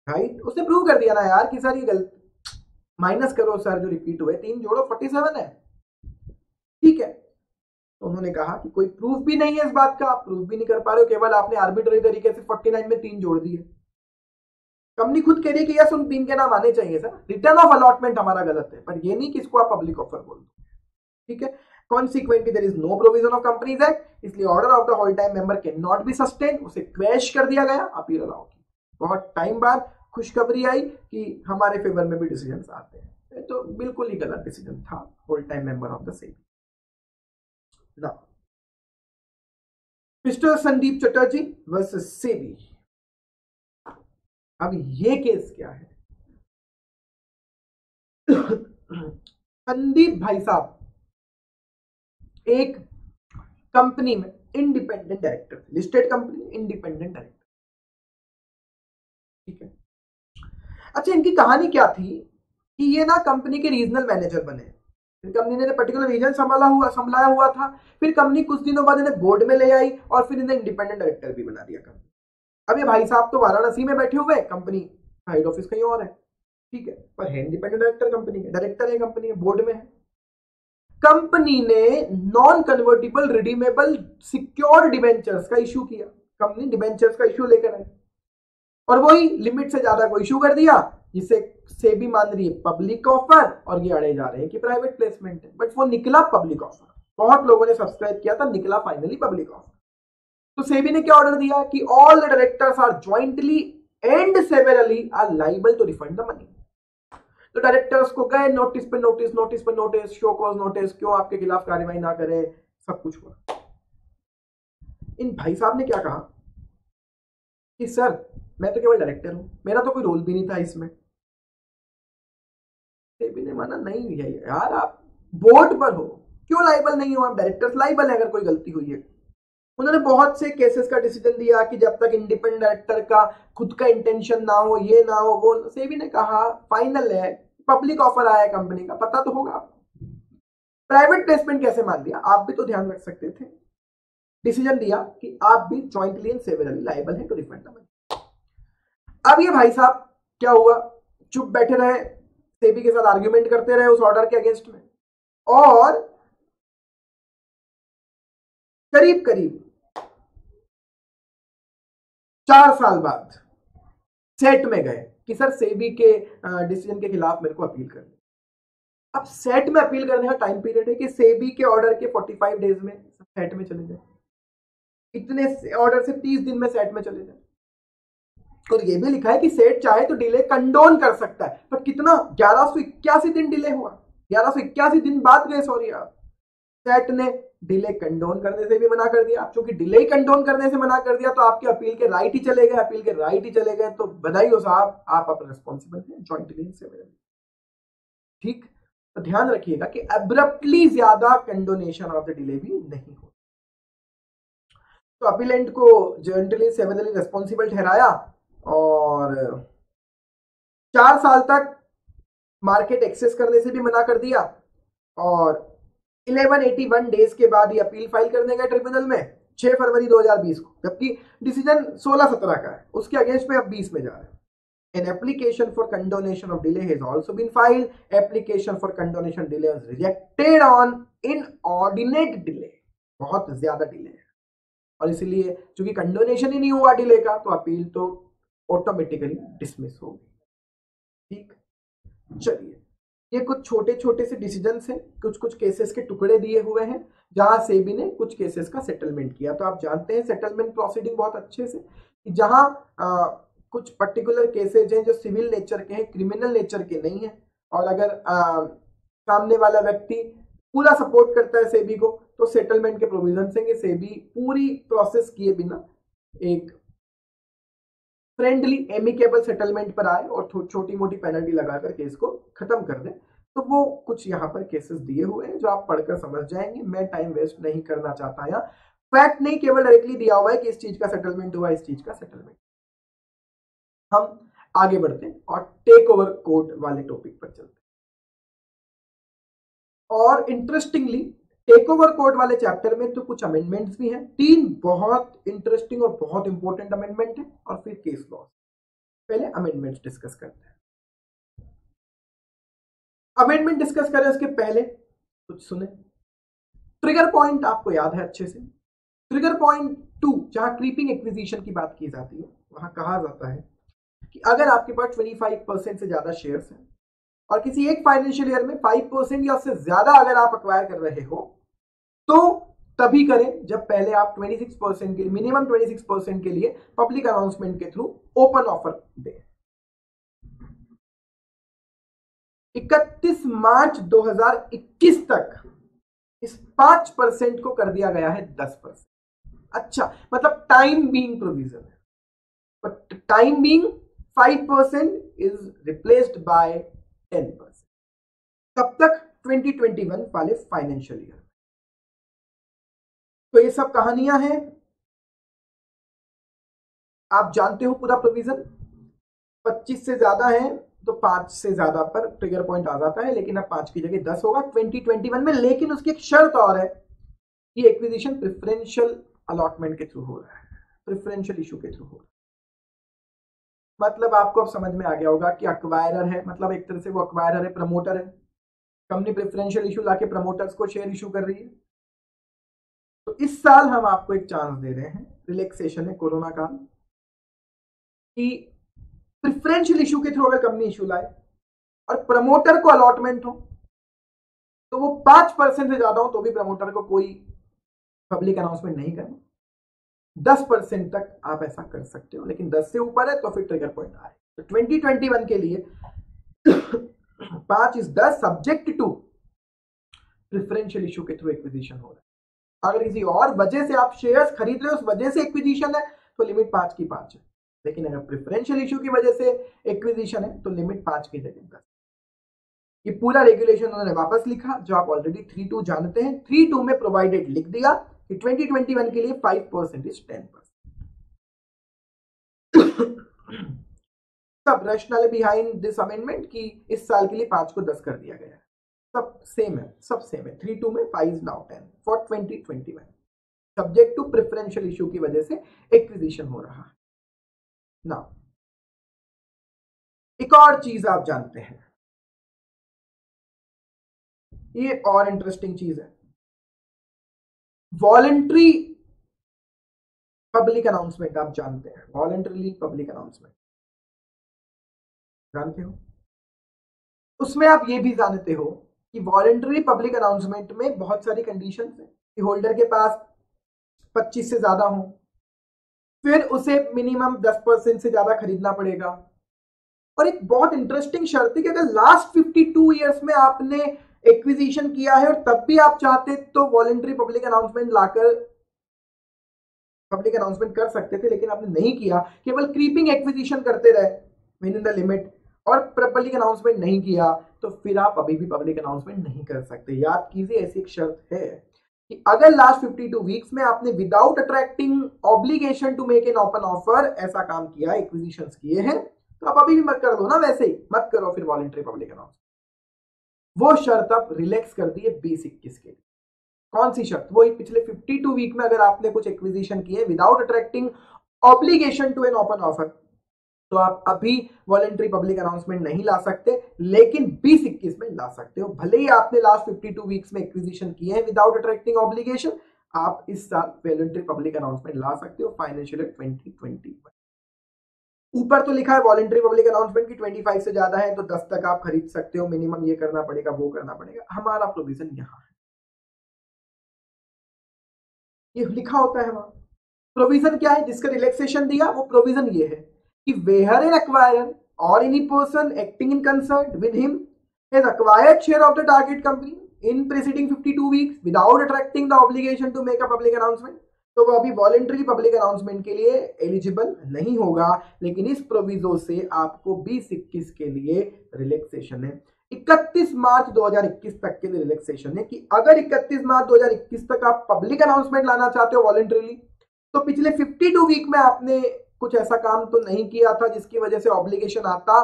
राइट। उसने प्रूव कर दिया ना यार कि सर ये गलत, माइनस करो सर जो रिपीट हुए, 3 जोड़ो 47 है, ठीक है। तो उन्होंने कहा कि कोई प्रूफ भी नहीं है इस बात का, आप प्रूफ भी नहीं कर पा रहे हो, केवल आपने आर्बिट्ररी तरीके से 49 में 3 जोड़ दिए। कंपनी खुद कह रही है कि यस उन 3 के नाम आने चाहिए सर, रिटर्न ऑफ अलॉटमेंट हमारा गलत है, पर ये नहीं कि इसको आप पब्लिक ऑफर बोल दो, ठीक है। Consequently, there is no provision of Companies Act, इसलिए order of the whole time member can not be sustain, उसे क्वैश कर दिया गया, अपील अलाउ की। बहुत टाइम बाद खुशखबरी आई कि हमारे फेवर में भी डिसीजन आते हैं, तो बिल्कुल ही गलत डिसीजन था whole time member of the SEBI. Now mister Sandeep Chatterjee versus SEBI. अब ये केस क्या है? संदीप भाई साहब एक कंपनी में independent director, listed company independent director, ठीक है। अच्छा इनकी कहानी क्या थी कि ये ना कंपनी के रीजनल मैनेजर बने, फिर कंपनी ने पर्टिकुलर रीजन संभाला हुआ था, फिर कंपनी कुछ दिनों बाद इन्हें बोर्ड में ले आई और फिर इन्हें इंडिपेंडेंट डायरेक्टर भी बना दिया कंपनी। अब ये भाई साहब तो वाराणसी में बैठे हुए, कंपनी हेड ऑफिस कहीं और है, ठीक है, पर है इंडिपेंडेंट डायरेक्टर कंपनी के, डायरेक्टर है कंपनी में, बोर्ड में है। कंपनी ने non convertible redeemable secure debentures का इशू किया, कंपनी डिबेंचर्स का इशू लेकर आई और वही लिमिट से ज्यादा को इशू कर दिया, जिससे सेबी मान रही है पब्लिक ऑफर और ये अड़े जा रहे हैं कि प्राइवेट प्लेसमेंट है, बट वो निकला पब्लिक ऑफर। बहुत लोगों ने सब्सक्राइब किया था, निकला फाइनली पब्लिक ऑफर। तो सेबी ने क्या ऑर्डर दिया कि all the directors are jointly and severally are liable to refund the money. तो डायरेक्टर्स को गए नोटिस पे नोटिस, नोटिस पे नोटिस, शो कॉज नोटिस, क्यों आपके खिलाफ कार्रवाई ना करें, सब कुछ हुआ। इन भाई साहब ने क्या कहा कि सर मैं तो केवल डायरेक्टर हूं, मेरा तो कोई रोल भी नहीं था इसमें। सेबी ने माना नहीं है यार, आप बोर्ड पर हो, क्यों लाइबल नहीं हो आप? डायरेक्टर्स लाइबल है अगर कोई गलती हुई है। उन्होंने बहुत से केसेस का डिसीजन दिया कि जब तक इंडिपेंडेंट डायरेक्टर का खुद का इंटेंशन ना हो, ये ना हो वो, सेबी ने कहा फाइनल है, पब्लिक ऑफर आया है कंपनी का, पता तो होगा आपको। प्राइवेट प्लेसमेंट कैसे मान लिया? आप भी तो ध्यान रख सकते थे। डिसीजन दिया कि आप भी जॉइंटली एंड सेवरली लायबल हैं टू रिफंड द मनी। अब ये भाई साहब क्या हुआ, चुप बैठे रहे, सेबी के साथ आर्ग्यूमेंट करते रहे उस ऑर्डर के अगेंस्ट में, और करीब करीब 4 साल बाद सेट में गए कि सर सेबी के डिसीजन के खिलाफ मेरे को अपील करनी। अब सेट में अपील करने का टाइम पीरियड है कि सेबी के ऑर्डर के 45 डेज में सेट में चले जाए, इतने ऑर्डर से 30 दिन में सेट में चले जाए। और ये भी लिखा है कि सेट चाहे तो डिले कंडोन कर सकता है, पर कितना 1181 दिन डिले हुआ, 1181 दिन बाद गए, सॉरी आप, सेट ने डिले कंडोन करने से भी मना कर दिया। आप चूंकि डिले कंडोन करने से मना कर दिया तो आपके अपील के राइट ही चले गए, अपील के राइट ही चले गए, तो बधाई हो साहब, आप अपने रिस्पॉन्सिबल हैं जॉइंटली से। ठीक, तो ध्यान रखिएगा कि एब्रप्टली ज्यादा कंडोनेशन ऑफ द डिले भी नहीं हो। तो अपीलेंट को जॉइंटली सेवरली रिस्पॉन्सिबल ठहराया और 4 साल तक मार्केट एक्सेस करने से भी मना कर दिया, और 1181 डेज के बाद ये अपील फाइल करने गए ट्रिब्यूनल में 6 फरवरी 2020 को, जबकि डिसीजन 16-17 का है, उसके अगेंस्ट में अब 20 में जा रहे हैं। An application for condonation of delay has also been filed. Application for condonation delay was rejected on inordinate delay. बहुत ज्यादा डिले है, और इसीलिए चूंकि कंडोनेशन ही नहीं हुआ डिले का, तो अपील तो ऑटोमेटिकली डिसमिस होगी। ठीक, चलिए, ये कुछ छोटे छोटे से डिसीजंस हैं, कुछ कुछ केसेस के टुकड़े दिए हुए हैं जहां सेबी ने कुछ केसेस का सेटलमेंट किया। तो आप जानते हैं सेटलमेंट प्रोसीडिंग बहुत अच्छे से, कि जहां कुछ पर्टिकुलर केसेज हैं जो सिविल नेचर के हैं, क्रिमिनल नेचर के नहीं है, और अगर सामने वाला व्यक्ति पूरा सपोर्ट करता है सेबी को, तो सेटलमेंट के प्रोविजन से सेबी पूरी प्रोसेस किए बिना एक फ्रेंडली एमिकेबल सेटलमेंट पर आए और छोटी मोटी पेनल्टी लगाकर केस को खत्म कर दे। तो वो कुछ यहाँ पर केसेस दिए हुए हैं जो आप पढ़कर समझ जाएंगे, मैं टाइम वेस्ट नहीं करना चाहता। यहाँ फैक्ट नहीं, केवल डायरेक्टली दिया हुआ है कि इस चीज का सेटलमेंट हुआ, इस चीज का सेटलमेंट। हम आगे बढ़ते हैं और टेक ओवर कोर्ट वाले टॉपिक पर चलते हैं। और इंटरेस्टिंगली टेक ओवर कोर्ट वाले चैप्टर में तो कुछ अमेंडमेंट्स भी हैं, 3 बहुत इंटरेस्टिंग और बहुत इंपॉर्टेंट अमेंडमेंट है, और फिर केस लॉ। पहले अमेंडमेंट्स डिस्कस करते हैं। अमेंडमेंट डिस्कस करें उसके पहले कुछ सुने। ट्रिगर पॉइंट आपको याद है अच्छे से। ट्रिगर पॉइंट 2, जहां क्रीपिंग एक्विजिशन की बात की जाती है, वहां कहा जाता है कि अगर आपके पास 25% से ज्यादा शेयर्स हैं और किसी एक फाइनेंशियल ईयर में 5% या उससे ज्यादा अगर आप अक्वायर कर रहे हो, तो तभी करें जब पहले आप 26% के लिए, मिनिमम 26% के लिए पब्लिक अनाउंसमेंट के थ्रू ओपन ऑफर दें। 31 मार्च 2021 तक इस 5% को कर दिया गया है 10%। अच्छा, मतलब टाइम बीइंग प्रोविजन है, but time being 5% is replaced by 10%। कब तक? 2021 वाले फाइनेंशियल ईयर। तो ये सब कहानियां हैं, आप जानते हो पूरा प्रोविजन। 25 से ज्यादा है तो 5 से ज्यादा पर ट्रिगर पॉइंट आ जाता है, लेकिन अब 5 की जगह 10 होगा 2021 में। लेकिन उसकी एक शर्त और है कि एक्विजिशन प्रेफरेंशियल अलॉटमेंट के थ्रू हो रहा है, प्रेफरेंशियल इशू के थ्रू हो रहा है। मतलब आपको अब समझ में आ गया होगा कि अक्वायरर है, मतलब एक तरह से वो अक्वायरर है, प्रमोटर है। कंपनी प्रेफरेंशियल इशू लाके प्रमोटर्स को शेयर इशू कर रही है। तो इस साल हम आपको एक चांस दे रहे हैं, रिलैक्सेशन है कोरोना काल, कि प्रेफरेंशियल इशू के थ्रू अगर कंपनी इशू लाए और प्रमोटर को अलॉटमेंट हो, तो वो 5% से ज्यादा हो तो भी प्रमोटर को कोई पब्लिक अनाउंसमेंट नहीं करना। 10% तक आप ऐसा कर सकते हो, लेकिन 10 से ऊपर है तो फिर ट्रिगर पॉइंट आए। तो 2021 के लिए 5 is 10 subject to preferential issue के थ्रू एक्विजिशन हो रहा है। अगर किसी और वजह से आप शेयर्स खरीद रहे हो, उस वजह से एक्विजिशन है, तो लिमिट 5 की 5 है। लेकिन अगर प्रेफरेंशियल इशू की वजह से एक्विजिशन है तो लिमिट 5 की जगह 10। ये पूरा रेगुलेशन उन्होंने वापस लिखा, जो आप ऑलरेडी 3.2 जानते हैं। 3.2 में प्रोवाइडेड लिख दिया कि 2021 के लिए 5% इज 10%। सब रैशनल बिहाइंड दिस अमेंडमेंट कि इस साल के लिए 5 को 10 कर दिया गया है। सब सेम है, सब सेम है। 3.2 में 5 is now 10 for 2021, subject to preferential issue की वजह से एक्विजिशन हो रहा है ना। एक और चीज आप जानते हैं, ये और इंटरेस्टिंग चीज है। वॉलेंट्री पब्लिक अनाउंसमेंट आप जानते हैं, वॉलेंट्रीली पब्लिक अनाउंसमेंट जानते हो, उसमें आप ये भी जानते हो कि वॉलेंट्री पब्लिक अनाउंसमेंट में बहुत सारी कंडीशंस है कि होल्डर के पास 25 से ज्यादा हो, फिर उसे मिनिमम 10% से ज्यादा खरीदना पड़ेगा, और एक बहुत इंटरेस्टिंग शर्त है कि अगर लास्ट 52 ईयर्स में आपने एक्विजिशन किया है और तब भी आप चाहते तो वॉलेंट्री पब्लिक अनाउंसमेंट लाकर पब्लिक अनाउंसमेंट कर सकते थे, लेकिन आपने नहीं किया, केवल क्रीपिंग एक्विजिशन करते रहे विद इन द लिमिट और पब्लिक अनाउंसमेंट नहीं किया, तो फिर आप अभी भी पब्लिक अनाउंसमेंट नहीं कर सकते। याद कीजिए, ऐसी एक शर्त है कि अगर लास्ट 52 वीक्स में आपने without attracting obligation to make an open offer ऐसा काम किया, एक्विजिशंस किए हैं, तो आप अभी भी मत कर दो ना, वैसे ही मत करो फिर वॉलेंट्री पब्लिक अनाउंसमेंट। वो शर्त अब रिलैक्स कर दी है 2021 के लिए। कौन सी शर्त? वही पिछले 52 वीक में अगर आपने कुछ एक्विजिशन किए without attracting obligation to an open offer, तो आप अभी वॉलेंट्री पब्लिक अनाउंसमेंट नहीं ला सकते, लेकिन 2021 में ला सकते हो। भले ही आपने लास्ट 52 वीक्स में एक्विजिशन किए हैं विदाउट अट्रैक्टिंग ऑब्लिगेशन, आप इस साल वॉलेंट्री पब्लिक अनाउंसमेंट ला सकते हो फाइनेंशियल ईयर 2021। ऊपर तो लिखा है वॉलेंट्री पब्लिक अनाउंसमेंट की 25 से ज्यादा है तो 10 तक आप खरीद सकते हो, मिनिमम ये करना पड़ेगा, वो करना पड़ेगा। हमारा प्रोविजन यहां है, ये लिखा होता है वहां। प्रोविजन क्या है जिसका रिलैक्सेशन दिया? वो प्रोविजन ये है कि where an acquirer or any person acting in concert with him has acquired share of the target company in preceding 52 weeks without attracting the obligation to make a public announcement, तो वो अभी वॉलेंट्री पब्लिक अनाउंसमेंट के लिए एलिजिबल नहीं होगा। लेकिन इस प्रोविजो से आपको 2021 के लिए रिलैक्सेशन है, 31 मार्च 2021 तक के लिए रिलैक्सेशन है कि अगर 31 मार्च 2021 तक आप पब्लिक अनाउंसमेंट लाना चाहते हो वॉलेंट्रीली, तो पिछले 52 वीक में आपने कुछ ऐसा काम तो नहीं किया था जिसकी वजह से ऑब्लिगेशन आता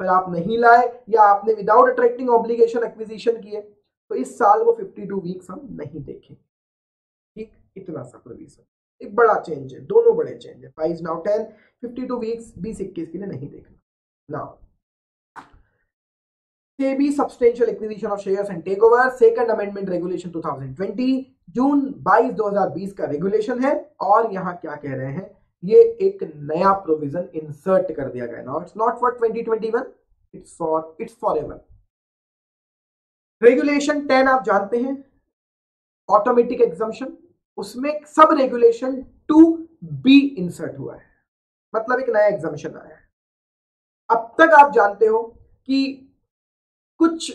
पर आप नहीं लाए, या आपने विदाउट अट्रैक्टिंग ऑब्लिगेशन एक्विजिशन किए, तो इस साल वो 52 वीक्स हम नहीं देखेंगे। ठीक, इतना सा प्रोविजन, एक बड़ा चेंज है, दोनों बड़े चेंज है। 5 नाउ 10 52 वीक्स 2021 के लिए नहीं देखना। Now SEBI substantial acquisition of shares and takeover, second amendment regulation 2020, जून 22 2020 का रेगुलेशन है, और यहां क्या कह रहे हैं, ये एक नया प्रोविजन इंसर्ट कर दिया गया। Now it's not for 2021, it's for ever. Regulation 10 आप जानते हैं, ऑटोमेटिक एग्जम्पशन, उसमें सब रेगुलेशन 2B इंसर्ट हुआ है, मतलब एक नया एग्जम्पशन आया है। अब तक आप जानते हो कि कुछ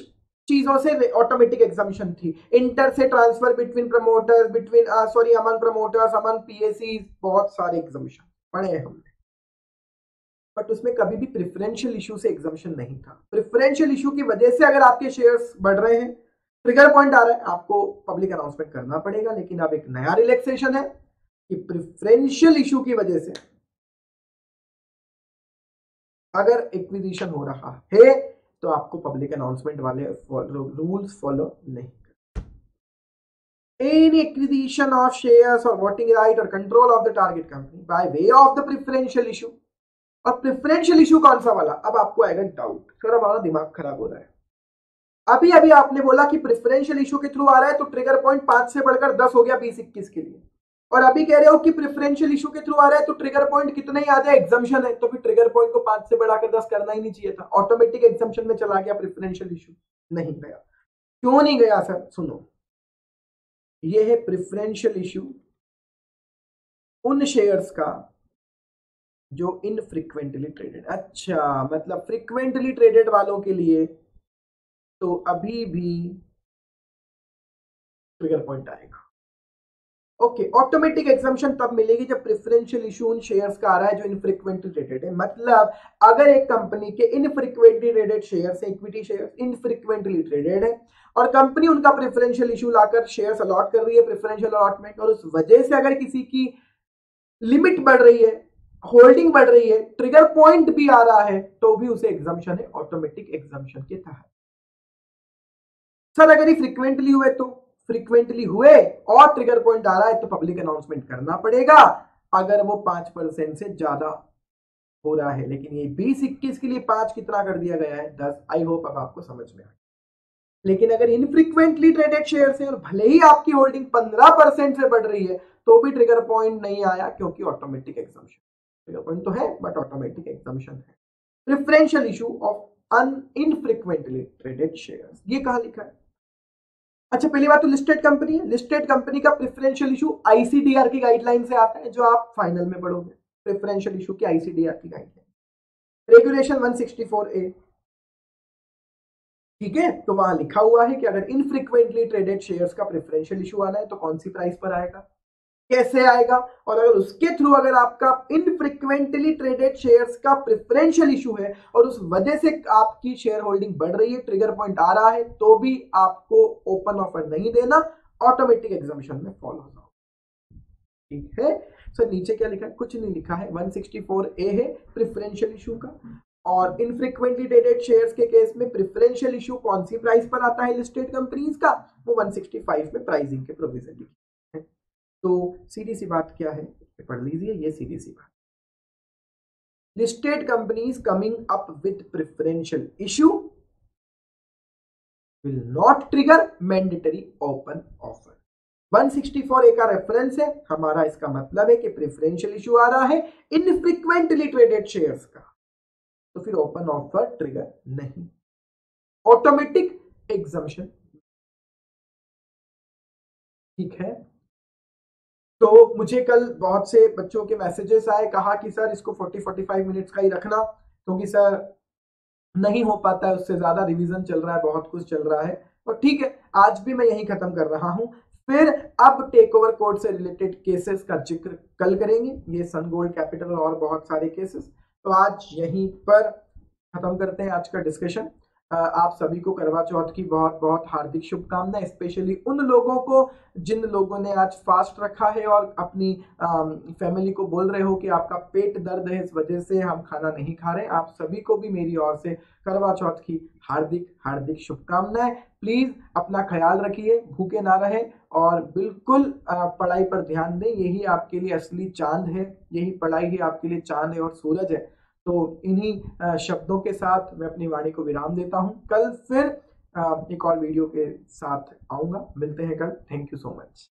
चीजों से ऑटोमेटिक एग्जम्पशन थी, इंटर से transfer between promoters, between among promoters, among PAC, बहुत सारे एग्जम्पशन पढ़े हैं हमने, बट उसमें कभी भी प्रेफरेंशियल इशू से एग्जम्पशन नहीं था। प्रेफरेंशियल इशू की वजह से अगर आपके शेयर्स बढ़ रहे हैं, ट्रिगर पॉइंट आ रहा है, आपको पब्लिक अनाउंसमेंट करना पड़ेगा। लेकिन अब एक नया रिलैक्सेशन है कि प्रेफरेंशियल इशू की वजह से अगर एक्विजिशन हो रहा है तो आपको पब्लिक अनाउंसमेंट वाले रूल्स फॉलो नहीं करते। Any acquisition of shares or voting right or control of the target company by way of the preferential issue, और प्रेफरेंशियल इशू कौन सा वाला? अब आपको आएगा डाउट, सर हमारा दिमाग खराब हो रहा है। अभी अभी आपने बोला कि प्रेफरेंशियल इशू के थ्रू आ रहा है तो ट्रिगर पॉइंट 5 से बढ़कर 10 हो गया 2021 के लिए, और अभी कह रहे हो कि प्रेफरेंशियल इशू के थ्रू आ रहा है तो ट्रिगर पॉइंट कितने ही आते हैं, एग्जम्पशन है, तो फिर ट्रिगर पॉइंट को 5 से बढ़ाकर 10 करना ही नहीं चाहिए था, ऑटोमेटिक एग्जम्पशन में चला गया, प्रेफरेंशियल इशू नहीं गया। क्यों नहीं गया सर? सुनो, ये है प्रेफरेंशियल इशू उन शेयर्स का जो इनफ्रीक्वेंटली ट्रेडेड। अच्छा, मतलब फ्रीक्वेंटली ट्रेडेड वालों के लिए तो अभी भी ट्रिगर पॉइंट आएगा। ओके, ऑटोमेटिक एग्जम्पशन तब मिलेगी जब प्रेफरेंशियल इशू उन शेयर्स का आ रहा है जो इनफ्रीक्वेंटली ट्रेडेड है। मतलब अगर एक कंपनी के infrequently traded shares, equity shares infrequently traded है और कंपनी उनका प्रेफरेंशियल इशू लाकर शेयर्स अलॉट कर रही है, प्रेफरेंशियल अलॉटमेंट, और उस वजह से अगर किसी की लिमिट बढ़ रही है, होल्डिंग बढ़ रही है, ट्रिगर पॉइंट भी आ रहा है, तो भी उसे एग्जम्पशन है ऑटोमेटिक एग्जम्पशन के तहत। सर अगर ये फ्रीक्वेंटली हुए, तो फ्रीक्वेंटली हुए और ट्रिगर पॉइंट आ रहा है तो पब्लिक अनाउंसमेंट करना पड़ेगा अगर वो 5% से ज्यादा हो रहा है। लेकिन ये 2021 के लिए 5 कितना कर दिया गया है? 10। आई होप अब आपको समझ में आए। लेकिन अगर इनफ्रीक्वेंटली ट्रेडेड शेयर्स हैं और भले ही आपकी होल्डिंग 15% से बढ़ रही है तो भी ट्रिगर पॉइंट नहीं आया, क्योंकि ऑटोमेटिक एग्जम्पशन, ट्रिगर पॉइंट तो है बट ऑटोमेटिक एग्जम्पशन है। Preferential issue of infrequently traded shares, ये कहां लिखा है? अच्छा, पहली बात तो लिस्टेड कंपनी है, लिस्टेड कंपनी का प्रेफरेंशियल इशू आईसीडीआर की गाइडलाइन से आता है, जो आप फाइनल में पढ़ोगे। प्रेफरेंशियल इशू की आईसीडीआर की गाइडलाइन, रेगुलेशन 164A, ठीक है। तो वहां लिखा हुआ है कि अगर इनफ्रीक्वेंटली ट्रेडेड शेयर्स का प्रेफरेंशियल इशू आना है तो कौन सी प्राइस पर आएगा, कैसे आएगा, और अगर उसके थ्रू अगर आपका इनफ्रीक्वेंटली ट्रेडेड शेयर्स का प्रेफरेंशियल इशू है और उस वजह से आपकी शेयर होल्डिंग बढ़ रही है, ट्रिगर पॉइंट आ रहा है, तो भी आपको ओपन ऑफर नहीं देना, ऑटोमेटिक एग्जामिशन में फॉलो होगा, ठीक है। सर नीचे क्या लिखा है? कुछ नहीं लिखा है, 164A है प्रेफरेंशियल इशू का, और इनफ्रीक्वेंटली ट्रेडेड शेयर्स के केस में प्रेफरेंशियल इशू कौन सी प्राइस पर आता है लिस्टेड कंपनीज का, वो 165 में प्राइसिंग के प्रोविजन लिखे हैं। तो सीधी सी बात क्या है, पढ़ लीजिए, ये सीधी सी बात, listed companies coming up with preferential issue will not trigger mandatory open offer. 164A का रेफरेंस है हमारा, इसका मतलब है कि प्रेफरेंशियल इशू आ रहा है इनफ्रीक्वेंटली ट्रेडेड शेयर्स का, तो फिर ओपन ऑफर ट्रिगर नहीं, ऑटोमेटिक एग्जम्पशन, ठीक है। तो मुझे कल बहुत से बच्चों के मैसेजेस आए, कहा कि सर इसको 40-45 मिनट्स का ही रखना, क्योंकि सर नहीं हो पाता है, उससे ज्यादा रिवीजन चल रहा है, बहुत कुछ चल रहा है, और ठीक है आज भी मैं यही खत्म कर रहा हूं। फिर अब टेक ओवर कोड से रिलेटेड केसेस का जिक्र कल करेंगे, ये सन गोल्ड कैपिटल और बहुत सारे केसेस। तो आज यहीं पर खत्म करते हैं आज का डिस्कशन। आप सभी को करवा चौथ की बहुत बहुत हार्दिक शुभकामनाएं, स्पेशली उन लोगों को जिन लोगों ने आज फास्ट रखा है और अपनी फैमिली को बोल रहे हो कि आपका पेट दर्द है, इस वजह से हम खाना नहीं खा रहे। आप सभी को भी मेरी ओर से करवा चौथ की हार्दिक हार्दिक शुभकामनाएं। प्लीज अपना ख्याल रखिए, भूखे ना रहे, और बिल्कुल पढ़ाई पर ध्यान दें, यही आपके लिए असली चांद है, यही पढ़ाई ही आपके लिए चांद है और सूरज है। तो इन्हीं शब्दों के साथ मैं अपनी वाणी को विराम देता हूं। कल फिर एक और वीडियो के साथ आऊंगा, मिलते हैं कल। Thank you so much.